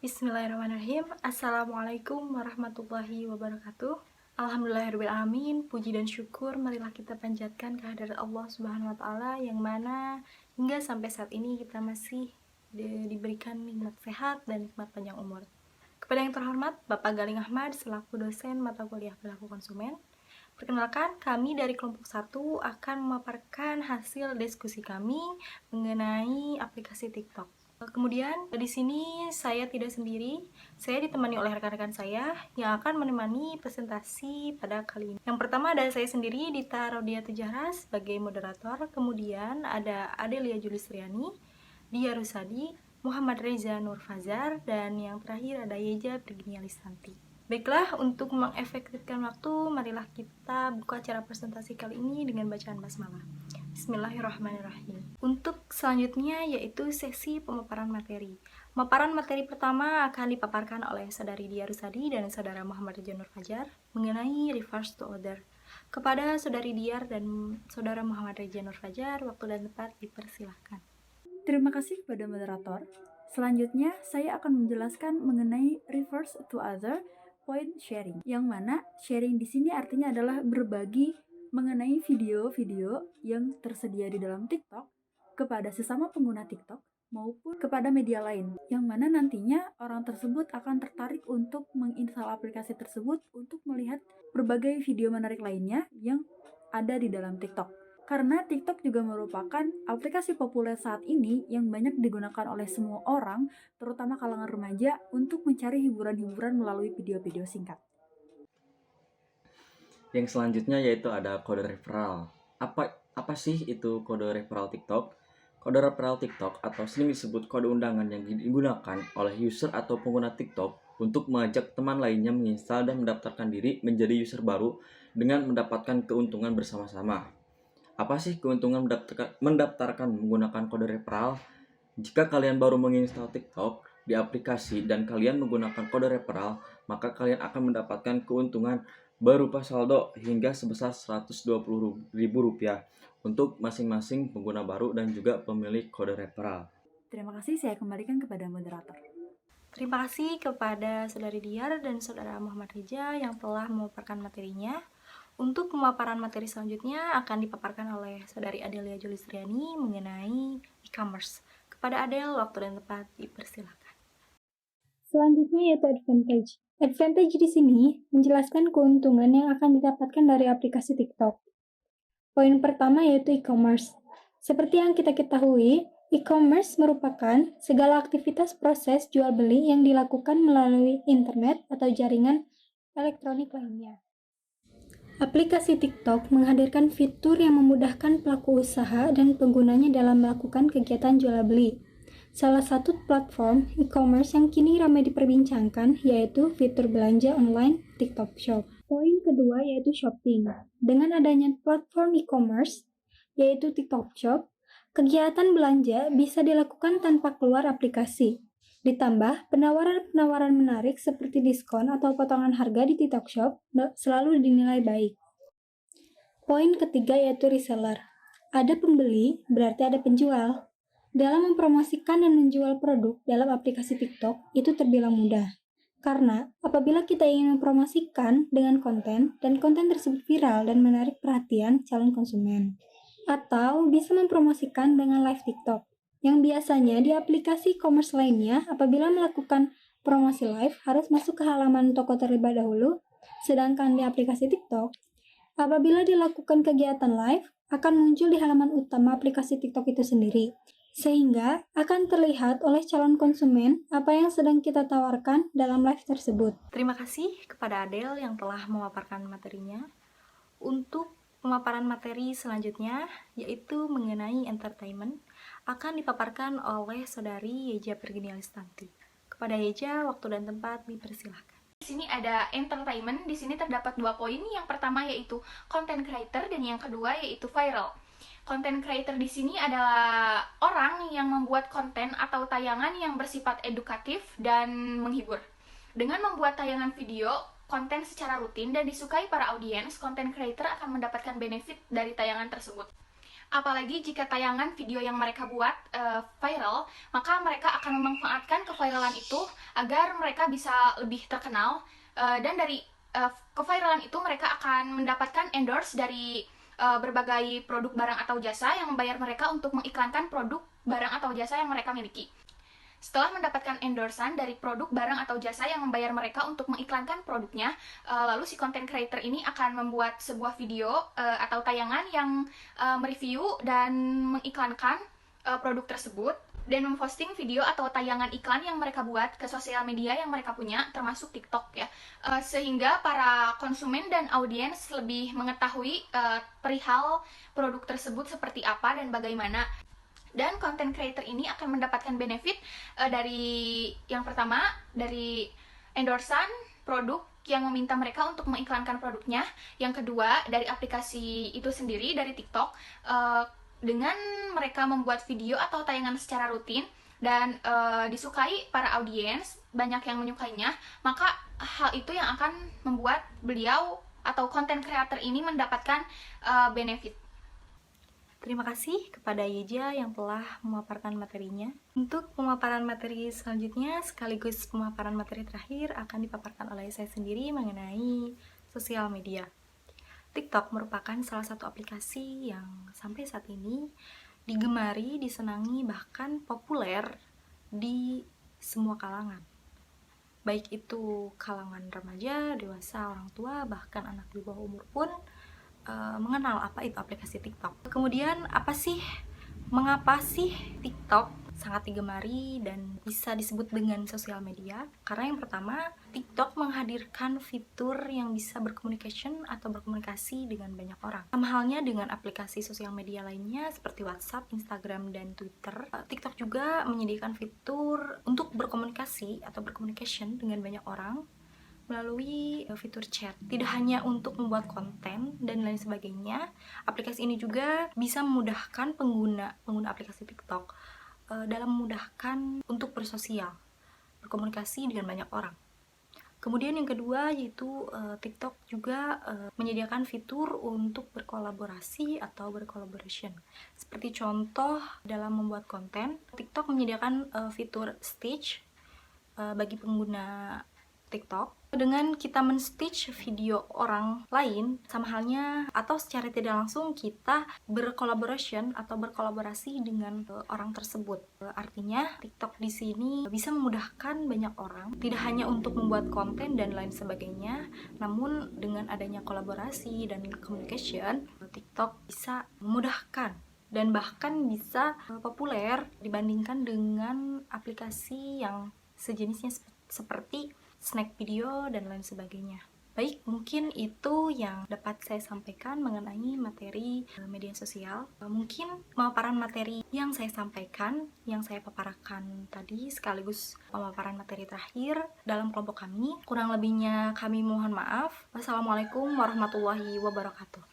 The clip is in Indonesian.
Bismillahirrahmanirrahim. Assalamualaikum warahmatullahi wabarakatuh. Alhamdulillahirrahmanirrahim. Puji dan syukur marilah kita panjatkan kehadirat Allah Subhanahu wa Ta'ala, yang mana hingga sampai saat ini kita masih diberikan nikmat sehat dan nikmat panjang umur. Kepada yang terhormat Bapak Galing Ahmad selaku dosen mata kuliah perilaku konsumen, perkenalkan, kami dari kelompok 1 akan memaparkan hasil diskusi kami mengenai aplikasi TikTok. Kemudian di sini saya tidak sendiri, saya ditemani oleh rekan-rekan saya yang akan menemani presentasi pada kali ini. Yang pertama ada saya sendiri, Dita Rodia Tejara sebagai moderator, kemudian ada Adelia Julistriani, Dia Rusadi, Muhammad Reza Nurfazar, dan yang terakhir ada Yeja Virginia Lisanti. Baiklah, untuk mengefektifkan waktu, marilah kita buka acara presentasi kali ini dengan bacaan basmalah. Bismillahirrahmanirrahim. Untuk selanjutnya yaitu sesi pemaparan materi. Pemaparan materi pertama akan dipaparkan oleh Saudari Dia Rusadi dan Saudara Muhammad Reza Nurfazar mengenai reverse to order. Kepada Saudari Diar dan Saudara Muhammad Reza Nurfazar, waktu dan tempat dipersilahkan. Terima kasih kepada moderator. Selanjutnya, saya akan menjelaskan mengenai reverse to other point sharing, yang mana sharing di sini artinya adalah berbagi mengenai video-video yang tersedia di dalam TikTok kepada sesama pengguna TikTok maupun kepada media lain, yang mana nantinya orang tersebut akan tertarik untuk menginstal aplikasi tersebut untuk melihat berbagai video menarik lainnya yang ada di dalam TikTok. Karena TikTok juga merupakan aplikasi populer saat ini yang banyak digunakan oleh semua orang, terutama kalangan remaja, untuk mencari hiburan-hiburan melalui video-video singkat. Yang selanjutnya yaitu ada kode referral. Apa sih itu kode referral TikTok? Kode referral TikTok atau sering disebut kode undangan yang digunakan oleh user atau pengguna TikTok untuk mengajak teman lainnya menginstal dan mendaftarkan diri menjadi user baru dengan mendapatkan keuntungan bersama-sama. Apa sih keuntungan mendaftarkan menggunakan kode referral? Jika kalian baru menginstal TikTok di aplikasi dan kalian menggunakan kode referral, maka kalian akan mendapatkan keuntungan berupa saldo hingga sebesar Rp120.000 untuk masing-masing pengguna baru dan juga pemilik kode referral. Terima kasih, saya kembalikan kepada moderator. Terima kasih kepada Saudari Diar dan Saudara Muhammad Reza yang telah memaparkan materinya. Untuk pemaparan materi selanjutnya akan dipaparkan oleh Saudari Adelia Julistriani mengenai e-commerce. Kepada Adel, waktu dan tempat dipersilakan. Selanjutnya yaitu advantage. Advantage di sini menjelaskan keuntungan yang akan didapatkan dari aplikasi TikTok. Poin pertama yaitu e-commerce. Seperti yang kita ketahui, e-commerce merupakan segala aktivitas proses jual beli yang dilakukan melalui internet atau jaringan elektronik lainnya. Aplikasi TikTok menghadirkan fitur yang memudahkan pelaku usaha dan penggunanya dalam melakukan kegiatan jual beli. Salah satu platform e-commerce yang kini ramai diperbincangkan yaitu fitur belanja online TikTok Shop. Poin kedua yaitu shopping. Dengan adanya platform e-commerce yaitu TikTok Shop, kegiatan belanja bisa dilakukan tanpa keluar aplikasi. Ditambah, penawaran-penawaran menarik seperti diskon atau potongan harga di TikTok Shop selalu dinilai baik. Poin ketiga yaitu reseller. Ada pembeli, berarti ada penjual. Dalam mempromosikan dan menjual produk dalam aplikasi TikTok itu terbilang mudah. Karena apabila kita ingin mempromosikan dengan konten dan konten tersebut viral dan menarik perhatian calon konsumen. Atau bisa mempromosikan dengan live TikTok, yang biasanya di aplikasi e-commerce lainnya apabila melakukan promosi live harus masuk ke halaman toko terlebih dahulu, sedangkan di aplikasi TikTok, apabila dilakukan kegiatan live akan muncul di halaman utama aplikasi TikTok itu sendiri, sehingga akan terlihat oleh calon konsumen apa yang sedang kita tawarkan dalam live tersebut. Terima kasih kepada Adel yang telah memaparkan materinya. Untuk pemaparan materi selanjutnya yaitu mengenai entertainment akan dipaparkan oleh Saudari Yeja Virginia Lisanti. Kepada Yeja, waktu dan tempat dipersilahkan. Di sini ada entertainment. Di sini terdapat 2 poin. Yang pertama yaitu content creator dan yang kedua yaitu viral. Content creator di sini adalah orang yang membuat konten atau tayangan yang bersifat edukatif dan menghibur. Dengan membuat tayangan video, konten secara rutin dan disukai para audiens, content creator akan mendapatkan benefit dari tayangan tersebut. Apalagi jika tayangan video yang mereka buat viral, maka mereka akan memanfaatkan keviralan itu agar mereka bisa lebih terkenal, dan dari keviralan itu mereka akan mendapatkan endorse dari berbagai produk barang atau jasa yang membayar mereka untuk mengiklankan produk barang atau jasa yang mereka miliki. Setelah mendapatkan endorsan dari produk, barang, atau jasa yang membayar mereka untuk mengiklankan produknya, lalu si content creator ini akan membuat sebuah video atau tayangan yang mereview dan mengiklankan produk tersebut, dan memposting video atau tayangan iklan yang mereka buat ke sosial media yang mereka punya, termasuk TikTok ya. Sehingga para konsumen dan audiens lebih mengetahui perihal produk tersebut seperti apa dan bagaimana. Dan content creator ini akan mendapatkan benefit dari yang pertama, dari endorsan produk yang meminta mereka untuk mengiklankan produknya. Yang kedua, dari aplikasi itu sendiri, dari TikTok, dengan mereka membuat video atau tayangan secara rutin dan disukai para audiens, banyak yang menyukainya, maka hal itu yang akan membuat beliau atau content creator ini mendapatkan benefit. Terima kasih kepada Yeja yang telah memaparkan materinya. Untuk pemaparan materi selanjutnya, sekaligus pemaparan materi terakhir, akan dipaparkan oleh saya sendiri mengenai sosial media. TikTok merupakan salah satu aplikasi yang sampai saat ini digemari, disenangi, bahkan populer di semua kalangan. Baik itu kalangan remaja, dewasa, orang tua, bahkan anak di bawah umur pun mengenal apa itu aplikasi TikTok. Kemudian mengapa sih TikTok sangat digemari dan bisa disebut dengan sosial media? Karena yang pertama, TikTok menghadirkan fitur yang bisa berkomunikasi dengan banyak orang. Sama halnya dengan aplikasi sosial media lainnya seperti WhatsApp, Instagram, dan Twitter. TikTok juga menyediakan fitur untuk berkomunikasi dengan banyak orang melalui fitur chat. Tidak hanya untuk membuat konten dan lain sebagainya, aplikasi ini juga bisa memudahkan pengguna aplikasi TikTok dalam memudahkan untuk bersosial, berkomunikasi dengan banyak orang. Kemudian yang kedua yaitu TikTok juga menyediakan fitur untuk berkolaborasi atau bercollaboration. Seperti contoh dalam membuat konten, TikTok menyediakan fitur stitch bagi pengguna TikTok. Dengan kita men-stitch video orang lain, sama halnya atau secara tidak langsung kita berkolaborasi dengan orang tersebut. Artinya TikTok di sini bisa memudahkan banyak orang, tidak hanya untuk membuat konten dan lain sebagainya, namun dengan adanya kolaborasi dan communication, TikTok bisa memudahkan dan bahkan bisa populer dibandingkan dengan aplikasi yang sejenisnya seperti snack video dan lain sebagainya. Baik, mungkin itu yang dapat saya sampaikan mengenai materi media sosial. Mungkin pemaparan materi yang saya sampaikan, yang saya paparkan tadi sekaligus pemaparan materi terakhir dalam kelompok kami. Kurang lebihnya kami mohon maaf. Wassalamualaikum warahmatullahi wabarakatuh.